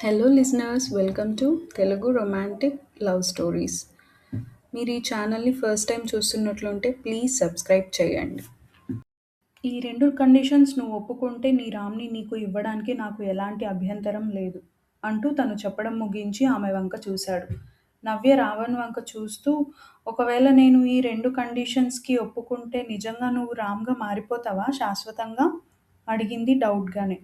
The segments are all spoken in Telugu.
Hello listeners, welcome to Telugu romantic love stories. మీరు ఈ ఛానల్ని ఫస్ట్ టైం చూస్తున్నట్లుంటే ప్లీజ్ సబ్స్క్రైబ్ చేయండి. ఈ రెండు కండిషన్స్ నువ్వు ఒప్పుకుంటే నీ రామ్ని నీకు ఇవ్వడానికి నాకు ఎలాంటి అభ్యంతరం లేదు అంటూ తను చెప్పడం ముగించి ఆమె వంక చూశాడు. నవ్య రావణ్ వంక చూస్తూ, ఒకవేళ నేను ఈ రెండు కండిషన్స్కి ఒప్పుకుంటే నిజంగా నువ్వు రామ్గా మారిపోతావా శాశ్వతంగా? అడిగింది డౌట్గానే.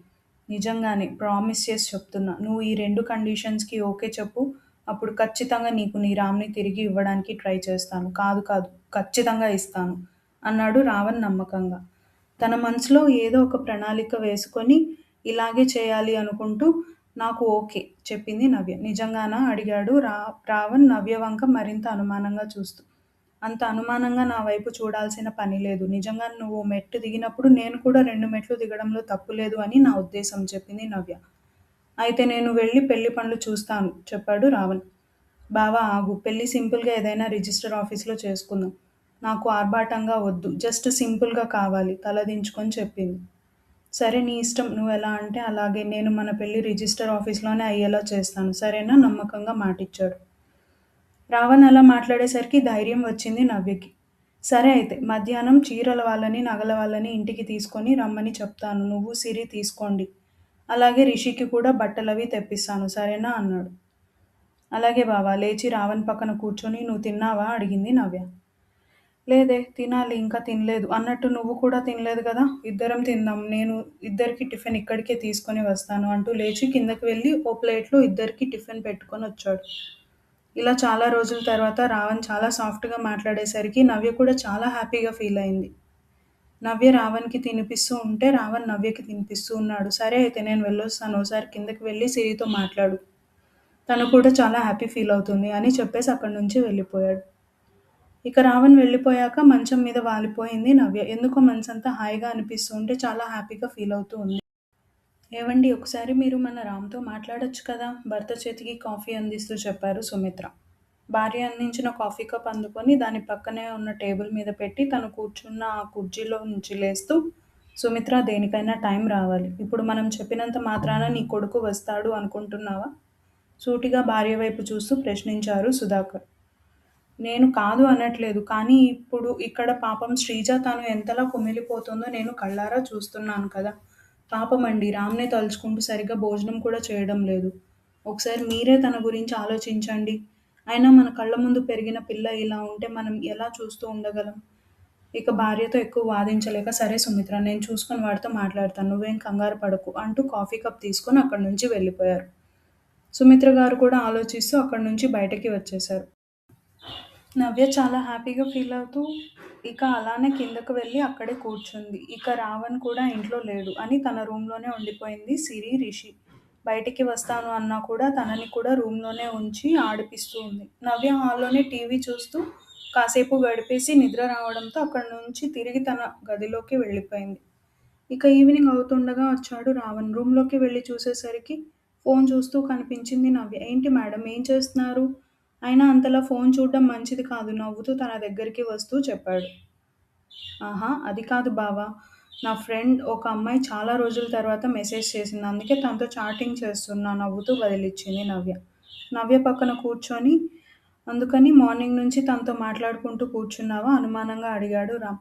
నిజంగానే ప్రామిస్ చేసి చెప్తున్నా, నువ్వు ఈ రెండు కండిషన్స్కి ఓకే చెప్పు, అప్పుడు ఖచ్చితంగా నీకు నీ రామ్ని తిరిగి ఇవ్వడానికి ట్రై చేస్తాను. కాదు కాదు, ఖచ్చితంగా ఇస్తాను అన్నాడు రావణ్ నమ్మకంగా. తన మనసులో ఏదో ఒక ప్రణాళిక వేసుకొని ఇలాగే చేయాలి అనుకుంటూ, నాకు ఓకే చెప్పింది నవ్య. నిజంగానా అడిగాడు రావణ్ నవ్య వంక మరింత అనుమానంగా చూస్తూ. అంత అనుమానంగా నా వైపు చూడాల్సిన పని లేదు. నిజంగా నువ్వు మెట్టు దిగినప్పుడు నేను కూడా రెండు మెట్లు దిగడంలో తప్పు లేదు అని నా ఉద్దేశం చెప్పింది నవ్య. అయితే నేను వెళ్ళి పెళ్లి పనులు చూస్తాను చెప్పాడు రావణ్. బావా ఆగు, పెళ్లి సింపుల్గా ఏదైనా రిజిస్టర్ ఆఫీస్లో చేసుకుందాం. నాకు ఆర్భాటంగా వద్దు, జస్ట్ సింపుల్గా కావాలి తలదించుకొని చెప్పింది. సరే నీ ఇష్టం, నువ్వు ఎలా అంటే అలాగే. నేను మన పెళ్లి రిజిస్టర్ ఆఫీస్లోనే అయ్యేలా చేస్తాను సరేనా? నమ్మకంగా మాటిచ్చాడు. రావణ్ అలా మాట్లాడేసరికి ధైర్యం వచ్చింది నవ్యకి. సరే అయితే మధ్యాహ్నం చీరల వాళ్ళని నగల వాళ్ళని ఇంటికి తీసుకొని రమ్మని చెప్తాను. నువ్వు సిరి తీసుకోండి. అలాగే రిషికి కూడా బట్టలవి తెప్పిస్తాను సరేనా అన్నాడు. అలాగే బావా. లేచి రావణ్ పక్కన కూర్చొని, నువ్వు తిన్నావా అడిగింది నవ్య. లేదే, తినాలి, ఇంకా తినలేదు. అన్నట్టు నువ్వు కూడా తినలేదు కదా, ఇద్దరం తిందాం. నేను ఇద్దరికి టిఫిన్ ఇక్కడికే తీసుకొని వస్తాను అంటూ లేచి కిందకి వెళ్ళి ఓ ప్లేట్లో ఇద్దరికి టిఫిన్ పెట్టుకొని వచ్చాడు. ఇలా చాలా రోజుల తర్వాత రావణ్ చాలా సాఫ్ట్గా మాట్లాడేసరికి నవ్య కూడా చాలా హ్యాపీగా ఫీల్ అయింది. నవ్య రావణ్కి తినిపిస్తూ ఉంటే రావణ్ నవ్యకి తినిపిస్తూ ఉన్నాడు. సరే అయితే నేను వెళ్ళొస్తాను, ఒకసారి కిందకి వెళ్ళి సిరితో మాట్లాడు, తను కూడా చాలా హ్యాపీ ఫీల్ అవుతుంది అని చెప్పేసి అక్కడి నుంచి వెళ్ళిపోయాడు. ఇక రావణ్ వెళ్ళిపోయాక మంచం మీద వాలిపోయింది నవ్య. ఎందుకో మనసంతా హాయిగా అనిపిస్తూ ఉంటే చాలా హ్యాపీగా ఫీల్ అవుతూ ఉంది. ఏవండి, ఒకసారి మీరు మన రామ్తో మాట్లాడొచ్చు కదా, భర్త చేతికి కాఫీ అందిస్తూ చెప్పారు సుమిత్ర. భార్య అందించిన కాఫీ కప్ అందుకొని దాని పక్కనే ఉన్న టేబుల్ మీద పెట్టి తను కూర్చున్న ఆ కుర్చీలో నుంచి లేస్తూ, సుమిత్ర, దేనికైనా టైం రావాలి. ఇప్పుడు మనం చెప్పినంత మాత్రాన నీ కొడుకు వస్తాడు అనుకుంటున్నావా? సూటిగా భార్య వైపు చూస్తూ ప్రశ్నించారు సుధాకర్. నేను కాదు అనట్లేదు. కానీ ఇప్పుడు ఇక్కడ పాపం శ్రీజ తను ఎంతలా కుమిలిపోతుందో నేను కళ్ళారా చూస్తున్నాను కదా! పాపమండి, రామ్‌ని తలుచుకుంటూ సరిగ్గా భోజనం కూడా చేయడం లేదు. ఒకసారి మీరే తన గురించి ఆలోచించండి. అయినా మన కళ్ళ ముందు పెరిగిన పిల్ల ఇలా ఉంటే మనం ఎలా చూస్తూ ఉండగలం? ఇక భార్యతో ఎక్కువ వాదించలేక, సరే సుమిత్ర, నేను చూసుకొని వాడితో మాట్లాడతాను. నువ్వేం కంగారు పడకు అంటూ కాఫీ కప్ తీసుకొని అక్కడి నుంచి వెళ్ళిపోయారు. సుమిత్ర గారు కూడా ఆలోచిస్తూ అక్కడి నుంచి బయటకి వచ్చేశారు. నవ్య చాలా హ్యాపీగా ఫీల్ అవుతూ ఇక అలానే కిందకు వెళ్ళి అక్కడే కూర్చుంది. ఇక రావణ్ కూడా ఇంట్లో లేడు అని తన రూమ్లోనే ఉండిపోయింది సిరి. రిషి బయటికి వస్తాను అన్నా కూడా తనని కూడా రూమ్లోనే ఉంచి ఆడిపిస్తూ ఉంది. నవ్య హాల్లోనే టీవీ చూస్తూ కాసేపు గడిపేసి నిద్ర రావడంతో అక్కడి నుంచి తిరిగి తన గదిలోకి వెళ్ళిపోయింది. ఇక ఈవినింగ్ అవుతుండగా వచ్చాడు రావణ్. రూమ్లోకి వెళ్ళి చూసేసరికి ఫోన్ చూస్తూ కనిపించింది నవ్య. ఏంటి మేడం, ఏం చేస్తున్నారు? అయినా అంతలా ఫోన్ చూడడం మంచిది కాదు నవ్వుతూ తన దగ్గరికి వస్తూ చెప్పాడు. ఆహా, అది కాదు బావా. నా ఫ్రెండ్ ఒక అమ్మాయి చాలా రోజుల తర్వాత మెసేజ్ చేసింది, అందుకే తనతో చాటింగ్ చేస్తున్నా నవ్వుతూ బదిలిచ్చింది నవ్య. నవ్య పక్కన కూర్చొని, అందుకని మార్నింగ్ నుంచి తనతో మాట్లాడుకుంటూ కూర్చున్నావా అనుమానంగా అడిగాడు రామ్.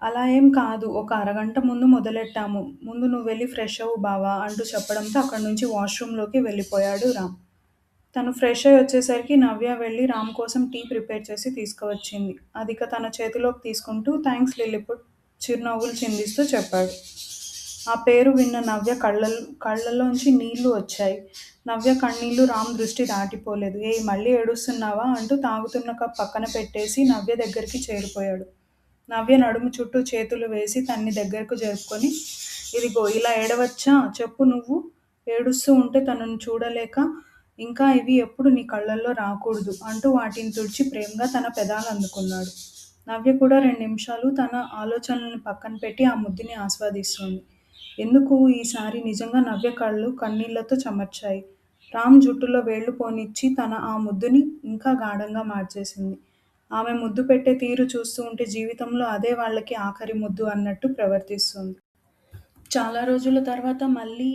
అలా ఏం కాదు, ఒక అరగంట ముందు మొదలెట్టాము. ముందు నువ్వు వెళ్ళి ఫ్రెష్ అవ్వు బావా అంటూ చెప్పడంతో అక్కడి నుంచి వాష్రూమ్లోకి వెళ్ళిపోయాడు రామ్. తను ఫ్రెష్ అయ్యి వచ్చేసరికి నవ్య వెళ్ళి రామ్ కోసం టీ ప్రిపేర్ చేసి తీసుకువచ్చింది. అదిక తన చేతిలోకి తీసుకుంటూ థ్యాంక్స్ లిల్లీపుట్ చిరునవ్వులు చిందిస్తూ చెప్పాడు. ఆ పేరు విన్న నవ్య కళ్ళల్లోంచి నీళ్లు వచ్చాయి. నవ్య కన్నీళ్లు రామ్ దృష్టి దాటిపోలేదు. ఏయ్, మళ్ళీ ఏడుస్తున్నావా అంటూ తాగుతున్న కప్ పక్కన పెట్టేసి నవ్య దగ్గరికి చేరిపోయాడు. నవ్య నడుము చుట్టూ చేతులు వేసి తన్ని దగ్గరకు జరుపుకొని, ఇదిగో ఇలా ఏడవచ్చా చెప్పు, నువ్వు ఏడుస్తూ ఉంటే తనను చూడలేక, ఇంకా ఇవి ఎప్పుడు నీ కళ్ళల్లో రాకూడదు అంటూ వాటిని తుడిచి ప్రేమగా తన పెదాలు అందుకున్నాడు. నవ్య కూడా 2 నిమిషాలు తన ఆలోచనలను పక్కన పెట్టి ఆ ముద్దుని ఆస్వాదిస్తోంది. ఎందుకు ఈసారి నిజంగా నవ్య కళ్ళు కన్నీళ్లతో చెమర్చాయి. రామ్ జుట్టులో వేళ్లు పోనిచ్చి తన ఆ ముద్దుని ఇంకా గాఢంగా మార్చేసింది. ఆమె ముద్దు పెట్టే తీరు చూస్తూ ఉంటే జీవితంలో అదే వాళ్ళకి ఆఖరి ముద్దు అన్నట్టు ప్రవర్తిస్తుంది. చాలా రోజుల తర్వాత మళ్ళీ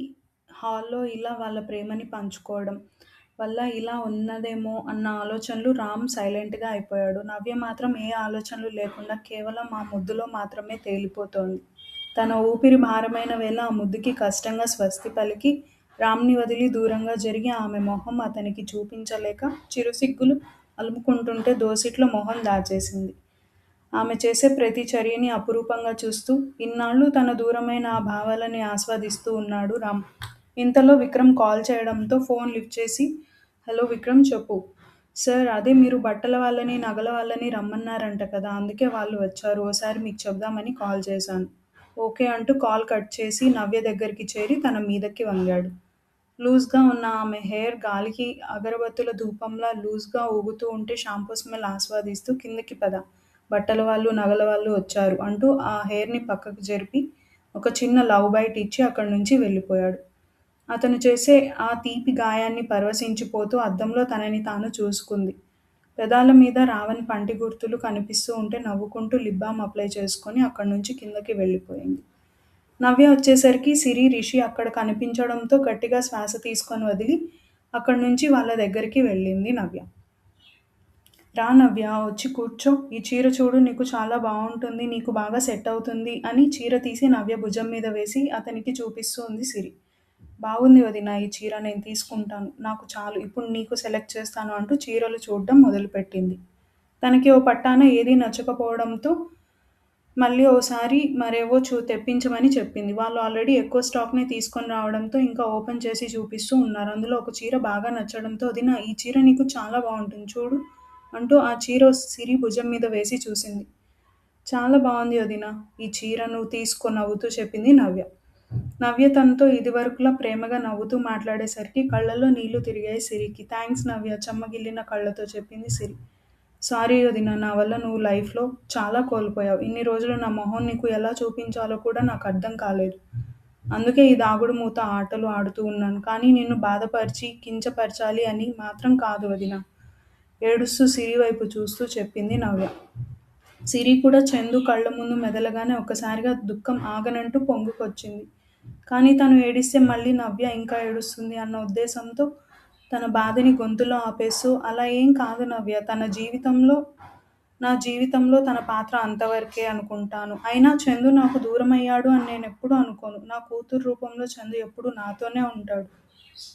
హాల్‌లో ఇలా వాళ్ళ ప్రేమని పంచుకోవడం వల్ల ఇలా ఉన్నదేమో అన్న ఆలోచనలు రామ్ సైలెంట్‌గా అయిపోయాడు. నవ్య మాత్రం ఏ ఆలోచనలు లేకుండా కేవలం ఆ ముద్దులో మాత్రమే తేలిపోతోంది. తన ఊపిరి భారమైన వేళ ఆ ముద్దుకి కష్టంగా స్వస్తి పలికి, రామ్‌ని వదిలి దూరంగా జరిగి ఆమె మొహం అతనికి చూపించలేక చిరుసిగ్గులు అలుముకుంటుంటే దోసిట్లో మొహం దాచేసింది. ఆమె చేసే ప్రతి చర్యని అపురూపంగా చూస్తూ, ఇన్నాళ్ళు తన దూరమైన ఆ భావాలని ఆస్వాదిస్తూ ఉన్నాడు రామ్. ఇంతలో విక్రమ్ కాల్ చేయడంతో ఫోన్ లిఫ్ట్ చేసి, హలో విక్రమ్ చెప్పు. సార్ అదే మీరు బట్టల వాళ్ళని, నగల వాళ్ళని రమ్మన్నారంట కదా! అందుకే వాళ్ళు వచ్చారు. ఓసారి మీకు చెప్దామని కాల్ చేశాను. ఓకే అంటూ కాల్ కట్ చేసి నవ్య దగ్గరికి చేరి తన మీదకి వంగాడు. లూజ్‌గా ఉన్న ఆమె హెయిర్ గాలికి అగరబత్తుల ధూపంలా లూజ్‌గా ఊగుతూ ఉంటే షాంపూ స్మెల్ ఆస్వాదిస్తూ కిందకి పద. బట్టల వాళ్ళు, నగల వాళ్ళు వచ్చారు అంటూ ఆ హెయిర్‌ని పక్కకు జరిపి ఒక చిన్న లవ్ బైట్ ఇచ్చి అక్కడి నుంచి వెళ్ళిపోయాడు. అతను చేసే ఆ తీపి గాయాన్ని పరవశించిపోతూ అద్దంలో తనని తాను చూసుకుంది. పెదాల మీద రావని పంటి గుర్తులు కనిపిస్తూ ఉంటే నవ్వుకుంటూ లిప్ బామ్ అప్లై చేసుకొని అక్కడి నుంచి కిందకి వెళ్ళిపోయింది. నవ్య వచ్చేసరికి సిరి, రిషి అక్కడ కనిపించడంతో గట్టిగా శ్వాస తీసుకొని వదిలి అక్కడి నుంచి వాళ్ళ దగ్గరికి వెళ్ళింది నవ్య. రా నవ్య వచ్చి కూర్చో. ఈ చీర చూడు నీకు చాలా బావుంటుంది. నీకు బాగా సెట్ అవుతుంది అని చీర తీసి నవ్య భుజం మీద వేసి అతనికి చూపిస్తూ ఉంది సిరి. బాగుంది వదినా ఈ చీర నేను తీసుకుంటాను. నాకు చాలు. ఇప్పుడు నీకు సెలెక్ట్ చేస్తాను అంటూ చీరలు చూడడం మొదలుపెట్టింది. తనకి ఓ పట్టాన ఏదీ నచ్చకపోవడంతో మళ్ళీ ఓసారి మరేవో తెప్పించమని చెప్పింది. వాళ్ళు ఆల్రెడీ ఎక్కువ స్టాక్‌నే తీసుకొని రావడంతో ఇంకా ఓపెన్ చేసి చూపిస్తూ ఉన్నారు. అందులో ఒక చీర బాగా నచ్చడంతో వదినా ఈ చీర నీకు చాలా బావుంటుంది చూడు అంటూ ఆ చీర సిరి భుజం మీద వేసి చూసింది. చాలా బావుంది వదినా! ఈ చీర నువ్వు తీసుకో నవ్వుతూ చెప్పింది నవ్య. నవ్య తనతో ఇదివరకులా ప్రేమగా నవ్వుతూ మాట్లాడేసరికి కళ్ళల్లో నీళ్లు తిరిగాయి సిరికి. థాంక్స్ నవ్య చెమ్మగిల్లిన కళ్ళతో చెప్పింది సిరి. సారీ వదినా! నా వల్ల నువ్వు లైఫ్‌లో చాలా కోల్పోయావు. ఇన్ని రోజులు నా మొహం నీకు ఎలా చూపించాలో కూడా నాకు అర్థం కాలేదు. అందుకే ఈ దాగుడు మూత ఆటలు ఆడుతూ ఉన్నాను. కానీ నిన్ను బాధపరిచి, కించపరచాలి అని మాత్రం కాదు వదినా! ఏడుస్తూ సిరి వైపు చూస్తూ చెప్పింది నవ్య. సిరి కూడా చందు కళ్ళ ముందు మెదలగానే ఒక్కసారిగా దుఃఖం ఆగనంటూ పొంగుకొచ్చింది. కానీ తను ఏడిస్తే మళ్ళీ నవ్య ఇంకా ఏడుస్తుంది అన్న ఉద్దేశంతో తన బాధని గొంతులో ఆపేస్తూ అలా ఏం కాదు నవ్య. నా జీవితంలో తన పాత్ర అంతవరకే అనుకుంటాను. అయినా చందు నాకు దూరమయ్యాడు అని నేనెప్పుడూ అనుకోను. నా కూతురు రూపంలో చందు ఎప్పుడూ నాతోనే ఉంటాడు.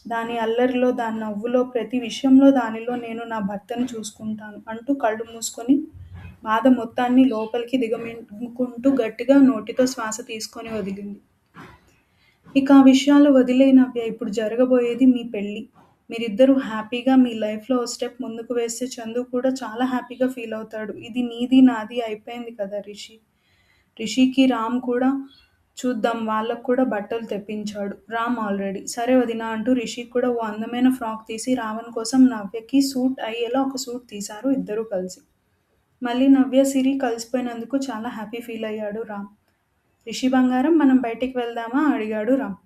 దాని అల్లరిలో, దాని నవ్వులో, ప్రతి విషయంలో దానిలో నేను నా భర్తని చూసుకుంటాను అంటూ కళ్ళు మూసుకొని బాధ మొత్తాన్ని లోపలికి దిగమింగుకుంటూ గట్టిగా నోటితో శ్వాస తీసుకొని వదిలింది. ఇక ఆ విషయాలు వదిలేయి నవ్య. ఇప్పుడు జరగబోయేది మీ పెళ్లి. మీరిద్దరూ హ్యాపీగా మీ లైఫ్‌లో ఓ స్టెప్ ముందుకు వేస్తే చందు కూడా చాలా హ్యాపీగా ఫీల్ అవుతాడు. ఇది నీది, నాది అయిపోయింది కదా రిషి. రిషికి రామ్ కూడా చూద్దాం వాళ్ళకు కూడా బట్టలు తెప్పించాడు రామ్ ఆల్రెడీ. సరే వదినా అంటూ రిషికి కూడా ఓ అందమైన ఫ్రాక్ తీసి రావణ్ కోసం నవ్యకి సూట్ అయ్యేలా ఒక సూట్ తీశారు ఇద్దరూ కలిసి. మళ్ళీ నవ్య, సిరి కలిసిపోయినందుకు చాలా హ్యాపీ ఫీల్ అయ్యాడు రామ్. రిషి బంగారం మనం బయటికి వెళ్దామా అడిగాడు రామ్.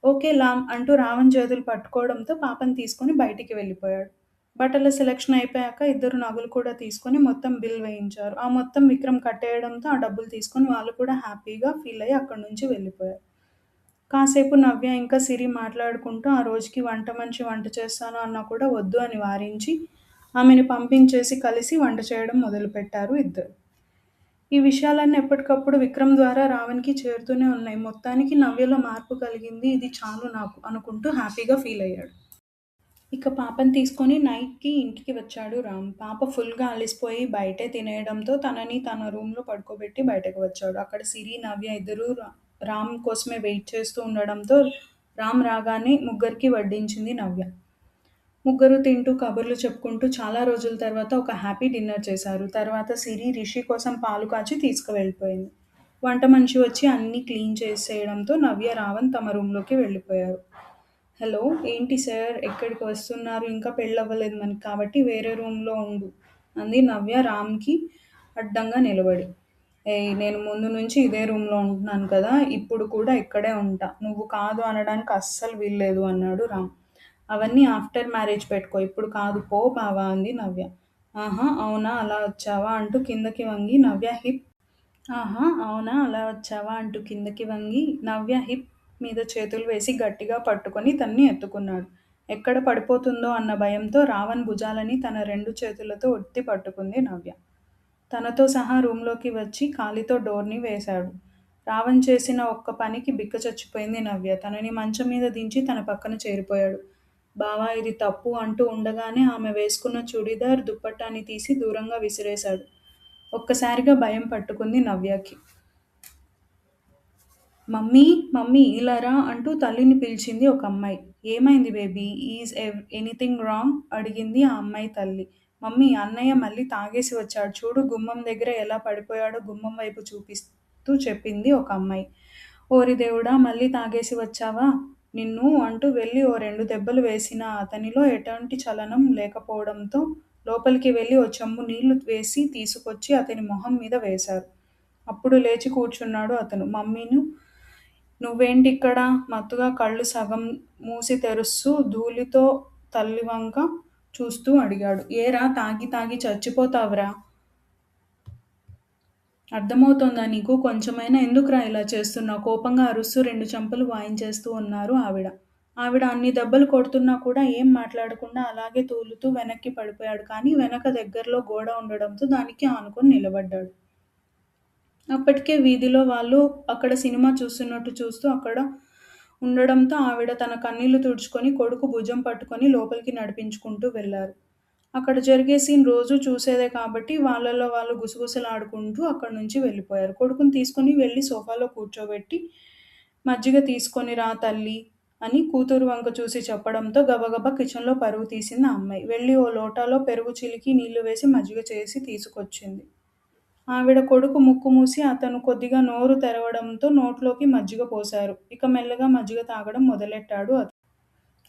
ఓకే లామ్ అంటూ రావణ్ చేతులు పట్టుకోవడంతో పాపని తీసుకొని బయటికి వెళ్ళిపోయాడు. బట్టల సెలక్షన్ అయిపోయాక ఇద్దరు నగలు కూడా తీసుకొని మొత్తం బిల్ వేయించారు. ఆ మొత్తం విక్రమ్ కట్టేయడంతో ఆ డబ్బులు తీసుకొని వాళ్ళు కూడా హ్యాపీగా ఫీల్ అయ్యి అక్కడి నుంచి వెళ్ళిపోయారు. కాసేపు నవ్య ఇంకా సిరి మాట్లాడుకుంటూ ఆ రోజుకి వంట మనిషి వంట చేస్తాను అన్నా కూడా వద్దు అని వారించి ఆమెని పంపించేసి కలిసి వంట చేయడం మొదలుపెట్టారు ఇద్దరు. ఈ విషయాలన్నీ ఎప్పటికప్పుడు విక్రమ్ ద్వారా రావణ్‌కి చేరుతూనే ఉన్నాయి. మొత్తానికి నవ్యలో మార్పు కలిగింది. ఇది చాలు నాకు అనుకుంటూ హ్యాపీగా ఫీల్ అయ్యాడు. ఇక పాపని తీసుకొని నైట్‌కి ఇంటికి వచ్చాడు రామ్. పాప ఫుల్‌గా అలిసిపోయి బయటే తినేయడంతో తనని తన రూమ్‌లో పడుకోబెట్టి బయటకు వచ్చాడు. అక్కడ సిరి, నవ్య ఇద్దరూ రామ్ కోసమే వెయిట్ చేస్తూ ఉండడంతో రామ్ రాగానే ముగ్గురికి వడ్డించింది నవ్య. ముగ్గురు తింటూ కబుర్లు చెప్పుకుంటూ చాలా రోజుల తర్వాత ఒక హ్యాపీ డిన్నర్ చేశారు. తర్వాత సిరి రిషి కోసం పాలు కాచి తీసుకువెళ్ళిపోయింది. వంట మనిషి వచ్చి అన్నీ క్లీన్ చేసేయడంతో నవ్య, రావణ్ తమ రూమ్‌లోకి వెళ్ళిపోయారు. హలో! ఏంటి సార్ ఎక్కడికి వస్తున్నారు? ఇంకా పెళ్ళవ్వలేదు మనకి కాబట్టి వేరే రూమ్‌లో ఉండు అంది నవ్య రామ్‌కి అడ్డంగా నిలబడి. ఏయ్! నేను ముందు నుంచి ఇదే రూమ్‌లో ఉంటున్నాను కదా! ఇప్పుడు కూడా ఇక్కడే ఉంటా. నువ్వు కాదు అనడానికి అస్సలు వీల్లేదు అన్నాడు రామ్. అవన్నీ ఆఫ్టర్ మ్యారేజ్ పెట్టుకో. ఇప్పుడు కాదు పో బావ అంది నవ్య. ఆహా! అవునా అలా వచ్చావా అంటూ కిందకి వంగి నవ్య హిప్ ఆహా! అవునా అలా వచ్చావా అంటూ కిందకి వంగి నవ్య హిప్ మీద చేతులు వేసి గట్టిగా పట్టుకొని తన్ని ఎత్తుకున్నాడు. ఎక్కడ పడిపోతుందో అన్న భయంతో రావణ్ భుజాలని తన 2 చేతులతో ఒత్తి పట్టుకుంది నవ్య. తనతో సహా రూంలోకి వచ్చి కాలితో డోర్‌ని వేశాడు. రావణ్ చేసిన ఒక్క పనికి బిక్క చచ్చిపోయింది నవ్య. తనని మంచం మీద దించి తన పక్కన చేరిపోయాడు. బావా ఇది తప్పు అంటూ ఉండగానే ఆమె వేసుకున్న చుడీదార్, దుప్పట్టాని తీసి దూరంగా విసిరేశాడు. ఒక్కసారిగా భయం పట్టుకుంది నవ్యకి. మమ్మీ! మమ్మీ! ఇలా రా అంటూ తల్లిని పిలిచింది ఒక అమ్మాయి. ఏమైంది బేబీ? Is anything wrong? అడిగింది ఆ అమ్మాయి తల్లి. మమ్మీ! అన్నయ్య మళ్ళీ తాగేసి వచ్చాడు చూడు గుమ్మం దగ్గర ఎలా పడిపోయాడో గుమ్మం వైపు చూపిస్తూ చెప్పింది ఒక అమ్మాయి. ఓరి దేవుడా! మళ్ళీ తాగేసి వచ్చావా? నిన్ను అంటూ వెళ్ళి ఓ 2 దెబ్బలు వేసినా అతనిలో ఎటువంటి చలనం లేకపోవడంతో లోపలికి వెళ్ళి ఓ చెంబు నీళ్లు వేసి తీసుకొచ్చి అతని మొహం మీద వేశారు. అప్పుడు లేచి కూర్చున్నాడు అతను. మమ్మీను నువ్వేంటిక్కడ? మత్తుగా కళ్ళు సగం మూసి తెరుస్తూ ధూళితో తల్లివంక చూస్తూ అడిగాడు. ఏరా తాగి తాగి చచ్చిపోతావురా? అర్థమవుతోందా నీకు? కొంచెమైనా ఎందుకురా ఇలా చేస్తున్నావు? కోపంగా అరుస్తూ 2 చెంపలు వాయించేస్తూ ఉన్నారు ఆవిడ. ఆవిడ అన్ని దెబ్బలు కొడుతున్నా కూడా ఏం మాట్లాడకుండా అలాగే తూలుతూ వెనక్కి పడిపోయాడు. కానీ వెనక దగ్గరలో గోడ ఉండడంతో దానికి ఆనుకొని నిలబడ్డాడు. అప్పటికే వీధిలో వాళ్ళు అక్కడ సినిమా చూస్తున్నట్టు చూస్తూ అక్కడ ఉండడంతో ఆవిడ తన కన్నీళ్లు తుడుచుకొని కొడుకు భుజం పట్టుకొని లోపలికి నడిపించుకుంటూ వెళ్లారు. అక్కడ జరిగే సీన్ రోజూ చూసేదే కాబట్టి వాళ్ళలో వాళ్ళు గుసగుసలాడుకుంటూ అక్కడి నుంచి వెళ్ళిపోయారు. కొడుకుని తీసుకొని వెళ్ళి సోఫాలో కూర్చోబెట్టి మజ్జిగ తీసుకొని రా తల్లి అని కూతురు వంక చూసి చెప్పడంతో గబగబా కిచెన్లో పరుగు తీసింది ఆ అమ్మాయి. వెళ్ళి ఓ లోటాలో పెరుగు చిలికి నీళ్లు వేసి మజ్జిగ చేసి తీసుకొచ్చింది. ఆవిడ కొడుకు ముక్కు మూసి అతను కొద్దిగా నోరు తెరవడంతో నోట్లోకి మజ్జిగ పోశారు. ఇక మెల్లగా మజ్జిగ తాగడం మొదలెట్టాడు అతను.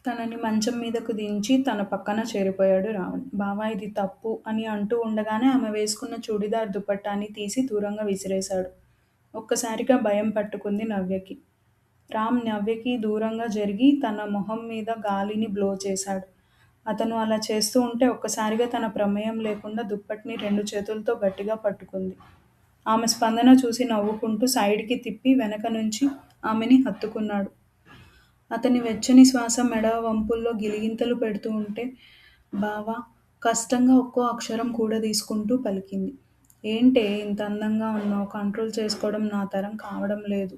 తనని మంచం మీదకు దించి తన పక్కన చేరిపోయాడు రావణ్. బావా ఇది తప్పు అని అంటూ ఉండగానే ఆమె వేసుకున్న చుడీదార్ దుపట్టాని తీసి దూరంగా విసిరేశాడు. ఒక్కసారిగా భయం పట్టుకుంది నవ్యకి. రామ్ నవ్యకి దూరంగా జరిగి తన మొహం మీద గాలిని బ్లో చేశాడు. అతను అలా చేస్తూ ఉంటే ఒక్కసారిగా తన ప్రమేయం లేకుండా దుప్పటిని 2 చేతులతో గట్టిగా పట్టుకుంది. ఆమె స్పందన చూసి నవ్వుకుంటూ సైడ్‌కి తిప్పి వెనక నుంచి ఆమెని హత్తుకున్నాడు. అతని వెచ్చని శ్వాస మెడ వంపుల్లో గిలిగింతలు పెడుతూ ఉంటే బావా కష్టంగా ఒక్కో అక్షరం కూడదీసుకుంటూ పలికింది. ఏంటే ఇంత అందంగా ఉన్నావు? కంట్రోల్ చేసుకోవడం నా తరం కావడం లేదు.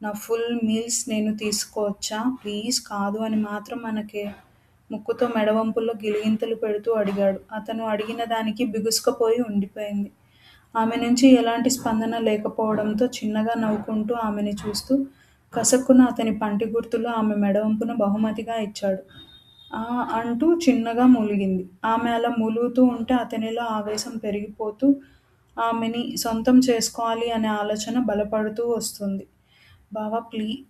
నా ఫుల్ మీల్స్ నేను తీసుకోవచ్చా? ప్లీజ్ కాదు అని మాత్రం అనకే. ముక్కుతో మెడవంపుల్లో గిలిగింతలు పెడుతూ అడిగాడు. అతను అడిగిన దానికి బిగుసుకుపోయి ఉండిపోయింది. ఆమె నుంచి ఎలాంటి స్పందన లేకపోవడంతో చిన్నగా నవ్వుకుంటూ ఆమెని చూస్తూ కసక్కున అతని పంటి గుర్తులు ఆమె మెడవంపున బహుమతిగా ఇచ్చాడు. ఆ అంటూ చిన్నగా మూలిగింది. ఆమె అలా మూలుగుతూ ఉంటే అతనిలో ఆవేశం పెరిగిపోతూ ఆమెని సొంతం చేసుకోవాలి అనే ఆలోచన బలపడుతూ వస్తుంది. బావా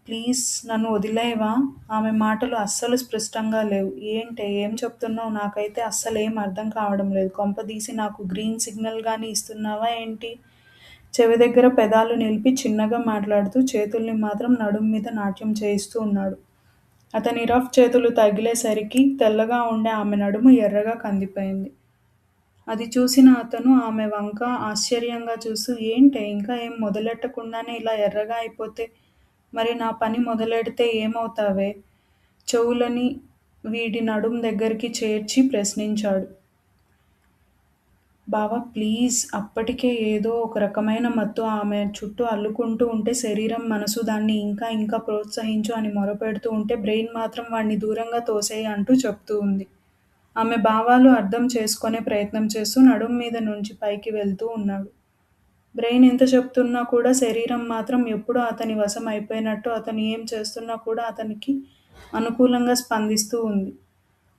ప్లీజ్ నన్ను వదిలేయవా? ఆమె మాటలు అస్సలు స్పష్టంగా లేవు. ఏంటే ఏం చెప్తున్నావు? నాకైతే అస్సలేం అర్థం కావడం లేదు. కొంపదీసి నాకు గ్రీన్ సిగ్నల్ గాని ఇస్తున్నావా ఏంటి? చెవి దగ్గర పెదాలు నిలిపి చిన్నగా మాట్లాడుతూ చేతుల్ని మాత్రం నడుం మీద నాట్యం చేయిస్తూ ఉన్నాడు. అతని రఫ్ చేతులు తగిలేసరికి తెల్లగా ఉండే ఆమె నడుము ఎర్రగా కందిపోయింది. అది చూసిన అతను ఆమె వంక ఆశ్చర్యంగా చూస్తూ ఏంటే ఇంకా ఏం మొదలెట్టకుండానే ఇలా ఎర్రగా అయిపోతే మరి నా పని మొదలెడితే ఏమవుతావే? చెవులని వీడి నడుం దగ్గరికి చేర్చి ప్రశ్నించాడు. బావ ప్లీజ్ అప్పటికే ఏదో ఒక రకమైన మత్తు ఆమె చుట్టూ అల్లుకుంటూ ఉంటే శరీరం, మనసు దాన్ని ఇంకా ఇంకా ప్రోత్సహించు అని మొరపెడుతూ ఉంటే బ్రెయిన్ మాత్రం వాణ్ణి దూరంగా తోసేయి అంటూ చెప్తూ ఉంది. ఆమె భావాలు అర్థం చేసుకునే ప్రయత్నం చేస్తూ నడుం మీద నుంచి పైకి వెళ్తూ ఉన్నాడు. బ్రెయిన్ ఎంత చెప్తున్నా కూడా శరీరం మాత్రం ఎప్పుడూ అతని వశం అయిపోయినట్టు అతను ఏం చేస్తున్నా కూడా అతనికి అనుకూలంగా స్పందిస్తూ ఉంది.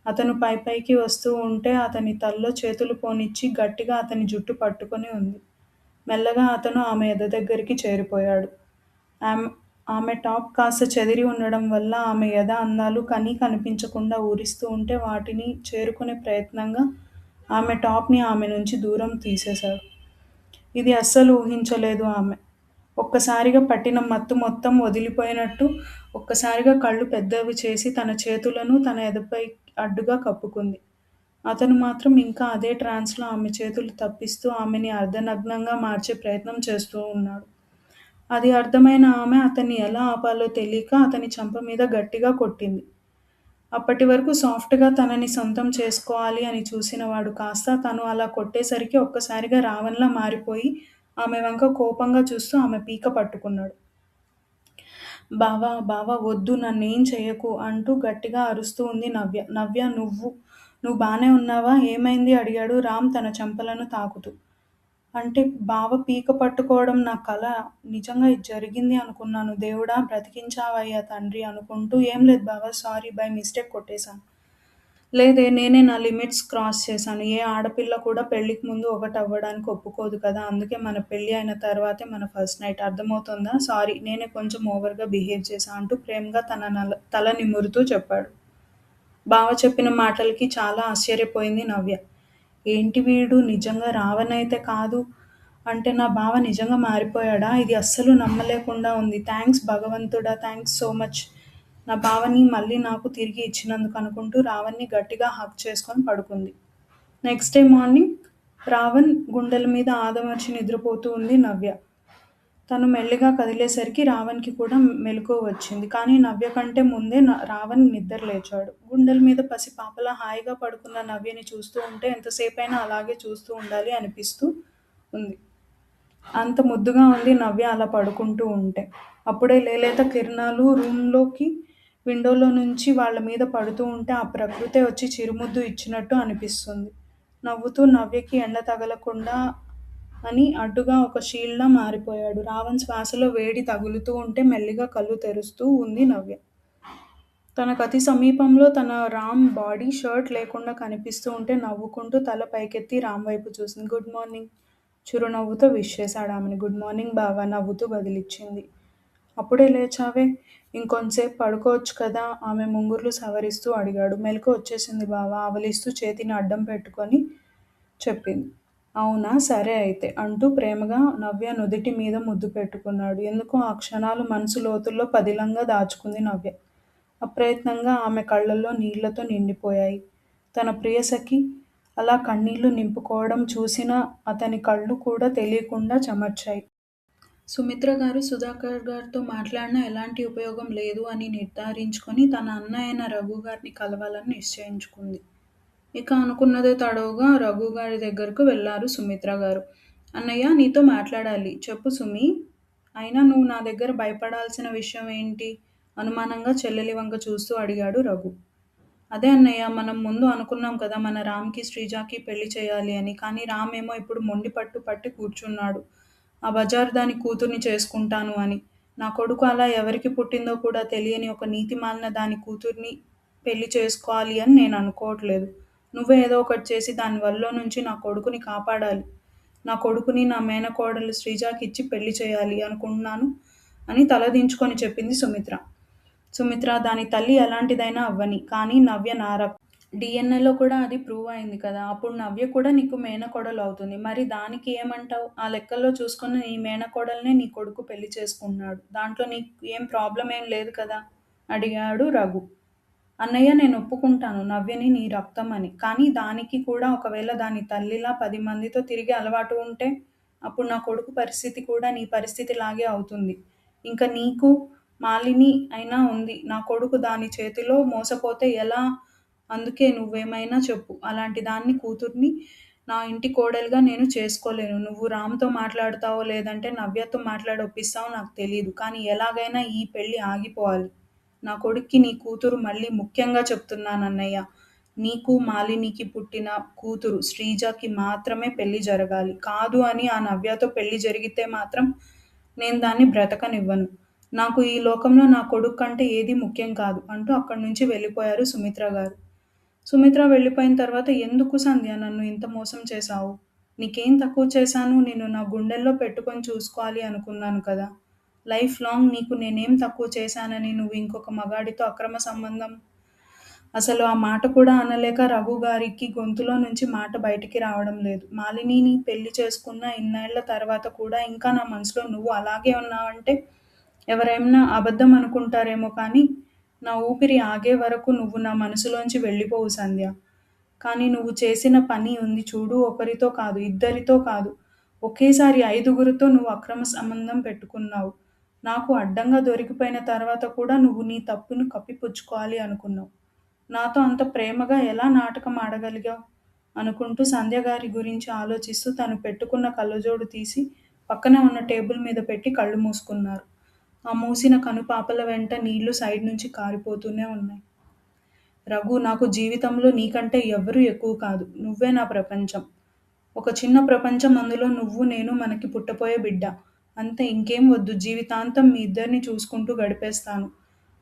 అతను పైపైకి వస్తూ ఉంటే అతని తలలో చేతులు పోనిచ్చి గట్టిగా అతని జుట్టు పట్టుకొని ఉంది. మెల్లగా అతను ఆమె ఎద దగ్గరికి చేరిపోయాడు. ఆమె ఆమె టాప్ కాస్త చెదిరి ఉండడం వల్ల ఆమె ఎద అందాలు కనీ కనిపించకుండా ఊరిస్తూ ఉంటే వాటిని చేరుకునే ప్రయత్నంగా ఆమె టాప్‌ని ఆమె నుంచి దూరం తీసేశాడు. ఇది అస్సలు ఊహించలేదు ఆమె. ఒక్కసారిగా పట్టిన మత్తు మొత్తం వదిలిపోయినట్టు ఒక్కసారిగా కళ్ళు పెద్దవి చేసి తన చేతులను తన ఎదపై అడ్డుగా కప్పుకుంది. అతను మాత్రం ఇంకా అదే ట్రాన్స్‌లో ఆమె చేతులు తప్పిస్తూ ఆమెని అర్ధనగ్నంగా మార్చే ప్రయత్నం చేస్తూ ఉన్నాడు. అది అర్థమైన ఆమె అతన్ని ఎలా ఆపాలో తెలియక అతని చెంప మీద గట్టిగా కొట్టింది. అప్పటి వరకు సాఫ్ట్‌గా తనని సొంతం చేసుకోవాలి అని చూసినవాడు కాస్త తను అలా కొట్టేసరికి ఒక్కసారిగా రావణ్‌లా మారిపోయి ఆమె వంక కోపంగా చూస్తూ ఆమె పీక పట్టుకున్నాడు. బావా! బావా! వద్దు నన్నేం చెయ్యకు అంటూ గట్టిగా అరుస్తూ ఉంది నవ్య. నవ్య నువ్వు బానే ఉన్నావా? ఏమైంది? అడిగాడు రామ్ తన చెంపలను తాకుతూ. అంటే బావ పీక పట్టుకోవడం నా కల. నిజంగా ఇది జరిగింది అనుకున్నాను. దేవుడా బ్రతికించావయ్యా తండ్రి అనుకుంటూ ఏం లేదు బావ సారీ బై మిస్టేక్ కొట్టేశాను. లేదే నేనే నా లిమిట్స్ క్రాస్ చేశాను. ఏ ఆడపిల్ల కూడా పెళ్ళికి ముందు ఒకటవ్వడానికి ఒప్పుకోదు కదా! అందుకే మన పెళ్లి అయిన తర్వాతే మన ఫస్ట్ నైట్. అర్థమవుతోందా? సారీ నేనే కొంచెం ఓవర్‌గా బిహేవ్ చేశా అంటూ ప్రేమగా తన తల నిమురుతూ చెప్పాడు. బావ చెప్పిన మాటలకి చాలా ఆశ్చర్యపోయింది నవ్య. ఏంటి వీడు నిజంగా రావణైతే కాదు అంటే నా బావ నిజంగా మారిపోయాడా? ఇది అస్సలు నమ్మలేకుండా ఉంది. థాంక్స్ భగవంతుడా! Thanks so much. నా బావని మళ్ళీ నాకు తిరిగి ఇచ్చినందుకు అనుకుంటూ రావణ్‌ని గట్టిగా హగ్ చేసుకొని పడుకుంది. నెక్స్ట్ డే మార్నింగ్ రావణ్ గుండెల మీద ఆదమర్చి నిద్రపోతూ ఉంది నవ్య. తను మెల్లిగా కదిలేసరికి రావణ్‌కి కూడా మెలకువ వచ్చింది. కానీ నవ్య కంటే ముందే రావణ్ నిద్ర లేచాడు. గుండెల మీద పసిపాపలా హాయిగా పడుకున్న నవ్యని చూస్తూ ఉంటే ఎంతసేపైనా అలాగే చూస్తూ ఉండాలి అనిపిస్తూ ఉంది. అంత ముద్దుగా ఉంది నవ్య అలా పడుకుంటూ ఉంటే. అప్పుడే లేలేత కిరణాలు రూమ్‌లోకి విండోలో నుంచి వాళ్ళ మీద పడుతూ ఉంటే ఆ ప్రకృతే వచ్చి చిరుముద్దు ఇచ్చినట్టు అనిపిస్తుంది. నవ్వుతూ నవ్యకి ఎండ తగలకుండా అని అడ్డుగా ఒక షీల్డ్‌లా మారిపోయాడు. రావణ్ శ్వాసలో వేడి తగులుతూ ఉంటే మెల్లిగా కళ్ళు తెరుస్తూ ఉంది నవ్య. తనకతి సమీపంలో తన రామ్ బాడీ షర్ట్ లేకుండా కనిపిస్తూ ఉంటే నవ్వుకుంటూ తల పైకెత్తి రామ్ వైపు చూసింది. గుడ్ మార్నింగ్ చిరునవ్వుతో విష్ చేశాడు ఆమెని. గుడ్ మార్నింగ్ బావ నవ్వుతూ బదిలిచ్చింది. అప్పుడే లేచావే? ఇంకొంసేపు పడుకోవచ్చు కదా? ఆమె ముంగుర్లు సవరిస్తూ అడిగాడు. మెలకువ వచ్చేసింది బావ ఆవలిస్తూ చేతిని అడ్డం పెట్టుకొని చెప్పింది. అవునా? సరే అయితే అంటూ ప్రేమగా నవ్య నుదిటి మీద ముద్దు పెట్టుకున్నాడు. ఎందుకో ఆ క్షణాలు మనసు లోతుల్లో పదిలంగా దాచుకుంది నవ్య. అప్రయత్నంగా ఆమె కళ్ళల్లో నీళ్లతో నిండిపోయాయి. తన ప్రియసఖి అలా కన్నీళ్లు నింపుకోవడం చూసిన అతని కళ్ళు కూడా తెలియకుండా చెమర్చాయి. సుమిత్ర గారు సుధాకర్ గారితో మాట్లాడినా ఎలాంటి ఉపయోగం లేదు అని నిర్ధారించుకొని తన అన్న అయిన రఘు గారిని కలవాలని నిశ్చయించుకుంది. ఇక అనుకున్నదే తడవుగా రఘు గారి దగ్గరకు వెళ్లారు సుమిత్ర గారు. అన్నయ్య నీతో మాట్లాడాలి. చెప్పు సుమి. అయినా నువ్వు నా దగ్గర భయపడాల్సిన విషయం ఏంటి? అనుమానంగా చెల్లెలి వంక చూస్తూ అడిగాడు రఘు. అదే అన్నయ్య మనం ముందు అనుకున్నాం కదా మన రామ్‌కి, శ్రీజాకి పెళ్లి చేయాలి అని. కానీ రామ్ ఏమో ఇప్పుడు మొండి పట్టు పట్టి కూర్చున్నాడు. ఆ బజారు దాని కూతుర్ని చేసుకుంటాను అని. నా కొడుకు అలా ఎవరికి పుట్టిందో కూడా తెలియని ఒక నీతిమాలిన దాని కూతుర్ని పెళ్లి చేసుకోవాలి అని నేను అనుకోవట్లేదు. నువ్వే ఏదో ఒకటి చేసి దాని వల్లో నుంచి నా కొడుకుని కాపాడాలి. నా కొడుకుని నా మేనకోడలు శ్రీజాకిచ్చి పెళ్లి చేయాలి అనుకుంటున్నాను అని తలదించుకొని చెప్పింది సుమిత్ర. సుమిత్ర దాని తల్లి ఎలాంటిదైనా అవ్వని. కానీ నవ్య నా డీఎన్ఏలో కూడా అది ప్రూవ్ అయింది కదా! అప్పుడు నవ్య కూడా నీకు మేనకోడలు అవుతుంది. మరి దానికి ఏమంటావు? ఆ లెక్కల్లో చూసుకుని నీ మేనకోడల్నే నీ కొడుకు పెళ్లి చేసుకుంటున్నాడు. దాంట్లో నీకు ఏం ప్రాబ్లమ్ ఏం లేదు కదా? అడిగాడు రఘు. అన్నయ్య నేను ఒప్పుకుంటాను నవ్యని నీ రక్తం అని. కానీ దానికి కూడా ఒకవేళ దాని తల్లిలా 10 మందితో తిరిగే అలవాటు ఉంటే? అప్పుడు నా కొడుకు పరిస్థితి కూడా నీ పరిస్థితిలాగే అవుతుంది. ఇంక నీకు మాలిని అయినా ఉంది. నా కొడుకు దాని చేతిలో మోసపోతే ఎలా? అందుకే నువ్వేమైనా చెప్పు. అలాంటి దాన్ని కూతుర్ని నా ఇంటి కోడలుగా నేను చేసుకోలేను. నువ్వు రామ్‌తో మాట్లాడతావో లేదంటే నవ్యతో మాట్లాడి ఒప్పిస్తావో నాకు తెలీదు. కానీ ఎలాగైనా ఈ పెళ్లి ఆగిపోవాలి. నా కొడుక్కి నీ కూతురు మళ్ళీ ముఖ్యంగా చెప్తున్నానన్నయ్య. నీకు, మాలినికి పుట్టిన కూతురు శ్రీజకి మాత్రమే పెళ్లి జరగాలి. కాదు అని ఆ నవ్యతో పెళ్లి జరిగితే మాత్రం నేను దాన్ని బ్రతకనివ్వను. నాకు ఈ లోకంలో నా కొడుకు కంటే ఏదీ ముఖ్యం కాదు అంటూ అక్కడి నుంచి వెళ్ళిపోయారు సుమిత్ర గారు. సుమిత్ర వెళ్ళిపోయిన తర్వాత ఎందుకు సంధ్య నన్ను ఇంత మోసం చేశావు? నీకేం తక్కువ చేశాను? నిన్ను నా గుండెల్లో పెట్టుకొని చూసుకోవాలి అనుకున్నాను కదా! లైఫ్ లాంగ్ నీకు నేనేం తక్కువ చేశానని నువ్వు ఇంకొక మగాడితో అక్రమ సంబంధం? అసలు ఆ మాట కూడా అనలేక రఘు గారికి గొంతులో నుంచి మాట బయటికి రావడం లేదు. మాలినిని పెళ్లి చేసుకున్న ఇన్నేళ్ల తర్వాత కూడా ఇంకా నా మనసులో నువ్వు అలాగే ఉన్నావంటే ఎవరైనా అబద్ధం అనుకుంటారేమో కానీ నా ఊపిరి ఆగే వరకు నువ్వు నా మనసులోంచి వెళ్ళిపోవు సంధ్య. కానీ నువ్వు చేసిన పని ఉంది చూడు ఒకరితో కాదు, ఇద్దరితో కాదు. ఒకేసారి 5గురితో నువ్వు అక్రమ సంబంధం పెట్టుకున్నావు. నాకు అడ్డంగా దొరికిపోయిన తర్వాత కూడా నువ్వు నీ తప్పును కప్పిపుచ్చుకోవాలి అనుకున్నావు. నాతో అంత ప్రేమగా ఎలా నాటకం ఆడగలిగావు? అనుకుంటూ సంధ్య గారి గురించి ఆలోచిస్తూ తను పెట్టుకున్న కళ్ళజోడు తీసి పక్కనే ఉన్న టేబుల్ మీద పెట్టి కళ్ళు మూసుకున్నారు. ఆ మూసిన కనుపాపల వెంట నీళ్లు సైడ్ నుంచి కారిపోతూనే ఉన్నాయి. రఘు, నాకు జీవితంలో నీకంటే ఎవ్వరూ ఎక్కువ కాదు. నువ్వే నా ప్రపంచం. ఒక చిన్న ప్రపంచం, అందులో నువ్వు నేను మనకి పుట్టబోయే బిడ్డ. అంతే, ఇంకేం వద్దు. జీవితాంతం మీ ఇద్దరిని చూసుకుంటూ గడిపేస్తాను.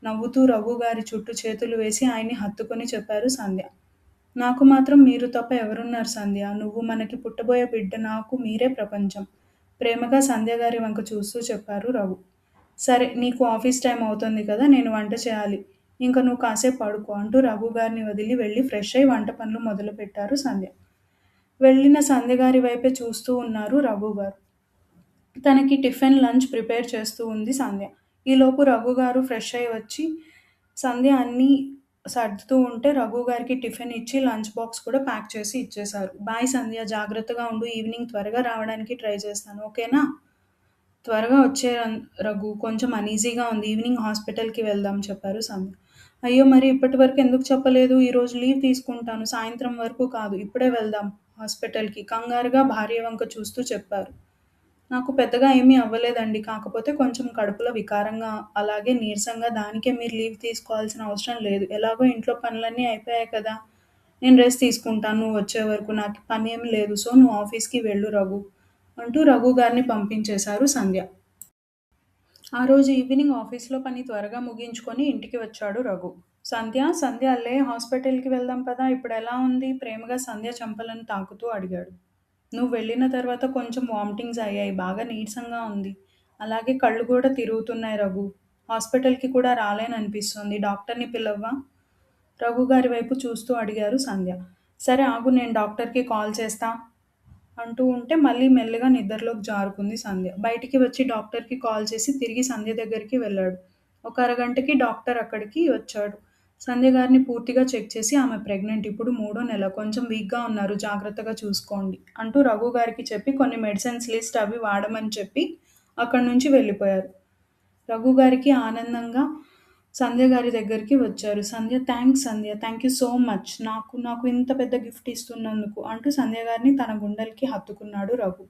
నవ్వుతూ రఘు గారి చుట్టూ చేతులు వేసి ఆయన్ని హత్తుకొని చెప్పారు సంధ్య. నాకు మాత్రం మీరు తప్ప ఎవరున్నారు సంధ్య? నువ్వు మనకి పుట్టబోయే బిడ్డ, నాకు మీరే ప్రపంచం. ప్రేమగా సంధ్య గారి వంక చూస్తూ చెప్పారు రఘు. సరే, నీకు ఆఫీస్ టైం అవుతుంది కదా, నేను వంట చేయాలి. ఇంక నువ్వు కాసేపు పడుకో అంటూ రఘు గారిని వదిలి వెళ్ళి ఫ్రెష్ అయి వంట పనులు మొదలుపెట్టారు సంధ్య. వెళ్ళిన సంధ్య గారి వైపే చూస్తూ ఉన్నారు రఘు గారు. తనకి టిఫిన్, లంచ్ ప్రిపేర్ చేస్తూ ఉంది సంధ్య. ఈలోపు రఘు గారు ఫ్రెష్ అయ్యి వచ్చి సంధ్య అన్నీ సర్దుతూ ఉంటే రఘు గారికి టిఫిన్ ఇచ్చి లంచ్ బాక్స్ కూడా ప్యాక్ చేసి ఇచ్చేశారు. బాయ్ సంధ్య, జాగ్రత్తగా ఉండు. ఈవినింగ్ త్వరగా రావడానికి ట్రై చేస్తాను, ఓకేనా? త్వరగా వచ్చే రఘు, కొంచెం అనీజీగా ఉంది. ఈవినింగ్ హాస్పిటల్కి వెళ్దాం చెప్పారు సంధ్య. అయ్యో, మరి ఇప్పటి వరకు ఎందుకు చెప్పలేదు? ఈరోజు లీవ్ తీసుకుంటాను. సాయంత్రం వరకు కాదు, ఇప్పుడే వెళ్దాం హాస్పిటల్కి కంగారుగా భార్య వంక చూస్తూ చెప్పారు. నాకు పెద్దగా ఏమీ అవ్వలేదండి. కాకపోతే కొంచెం కడుపులో వికారంగా, అలాగే నీరసంగా. దానికే మీరు లీవ్ తీసుకోవాల్సిన అవసరం లేదు. ఎలాగో ఇంట్లో పనులన్నీ అయిపోయాయి కదా. నేను రెస్ట్ తీసుకుంటాను నువ్వు వచ్చే వరకు. నాకు పని ఏమి లేదు. సో నువ్వు ఆఫీస్కి వెళ్ళు రఘు అంటూ రఘు గారిని పంపించేశారు సంధ్య. ఆ రోజు ఈవినింగ్ ఆఫీస్లో పని త్వరగా ముగించుకొని ఇంటికి వచ్చాడు రఘు. సంధ్య, సంధ్య అల్లే హాస్పిటల్కి వెళ్దాం పదా. ఇప్పుడు ఎలా ఉంది? ప్రేమగా సంధ్య చెంపలను తాకుతూ అడిగాడు. నువ్వు వెళ్ళిన తర్వాత కొంచెం వామిటింగ్స్ అయ్యాయి. బాగా నీరసంగా ఉంది. అలాగే కళ్ళు కూడా తిరుగుతున్నాయి రఘు. హాస్పిటల్కి కూడా రాలేననిపిస్తుంది. డాక్టర్ని పిలవ్వా? రఘు గారి వైపు చూస్తూ అడిగారు సంధ్య. సరే ఆగు, నేను డాక్టర్కి కాల్ చేస్తా అంటూ ఉంటే మళ్ళీ మెల్లగా నిద్రలోకి జారుకుంది సంధ్య. బయటికి వచ్చి డాక్టర్కి కాల్ చేసి తిరిగి సంధ్య దగ్గరికి వెళ్ళాడు. ఒక అరగంటకి డాక్టర్ అక్కడికి వచ్చాడు. సంధ్య గారిని పూర్తిగా చెక్ చేసి ఆమె ప్రెగ్నెంట్, ఇప్పుడు 3వ నెల, కొంచెం వీక్గా ఉన్నారు, జాగ్రత్తగా చూసుకోండి అంటూ రఘు గారికి చెప్పి కొన్ని మెడిసిన్స్ లిస్ట్ అవి వాడమని చెప్పి అక్కడి నుంచి వెళ్ళిపోయారు. రఘు గారికి ఆనందంగా సంధ్య గారి దగ్గరికి వచ్చారు. Sandhya, thanks Sandhya, thank you so much, నాకు నాకు ఇంత పెద్ద గిఫ్ట్ ఇస్తున్నందుకు అంటూ సంధ్య గారిని తన గుండెలకి హత్తుకున్నాడు రఘు.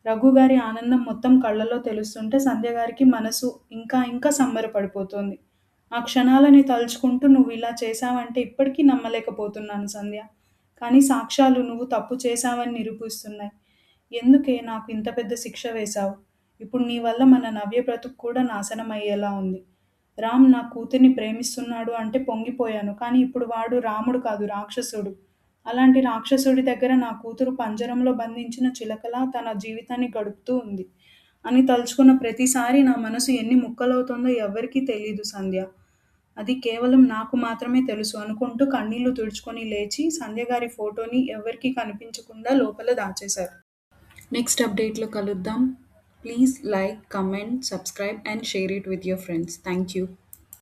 రఘు గారి ఆనందం మొత్తం కళ్ళలో తెలుస్తుంటే సంధ్య గారికి మనసు ఇంకా ఇంకా సంబరపడిపోతుంది. ఆ క్షణాలని తలుచుకుంటూ నువ్వు ఇలా చేశావంటే ఇప్పటికీ నమ్మలేకపోతున్నాను సంధ్య. కానీ సాక్ష్యాలు నువ్వు తప్పు చేశావని నిరూపిస్తున్నాయి. ఎందుకే నాకు ఇంత పెద్ద శిక్ష వేశావు? ఇప్పుడు నీ వల్ల మన నవ్య బ్రతుకు కూడా నాశనం అయ్యేలా ఉంది. రామ్ నా కూతుర్ని ప్రేమిస్తున్నాడు అంటే పొంగిపోయాను. కానీ ఇప్పుడు వాడు రాముడు కాదు, రాక్షసుడు. అలాంటి రాక్షసుడి దగ్గర నా కూతురు పంజరంలో బంధించిన చిలకలా తన జీవితాన్ని గడుపుతూ ఉంది అని తలుచుకున్న ప్రతిసారి నా మనసు ఎన్ని ముక్కలవుతుందో ఎవ్వరికీ తెలీదు సంధ్య. అది కేవలం నాకు మాత్రమే తెలుసు అనుకుంటూ కన్నీళ్లు తుడుచుకొని లేచి సంధ్య గారి ఫోటోని ఎవరికీ కనిపించకుండా లోపల దాచేశారు. నెక్స్ట్ అప్డేట్లో కలుద్దాం. Please like, comment, subscribe and share it with your friends. Thank you.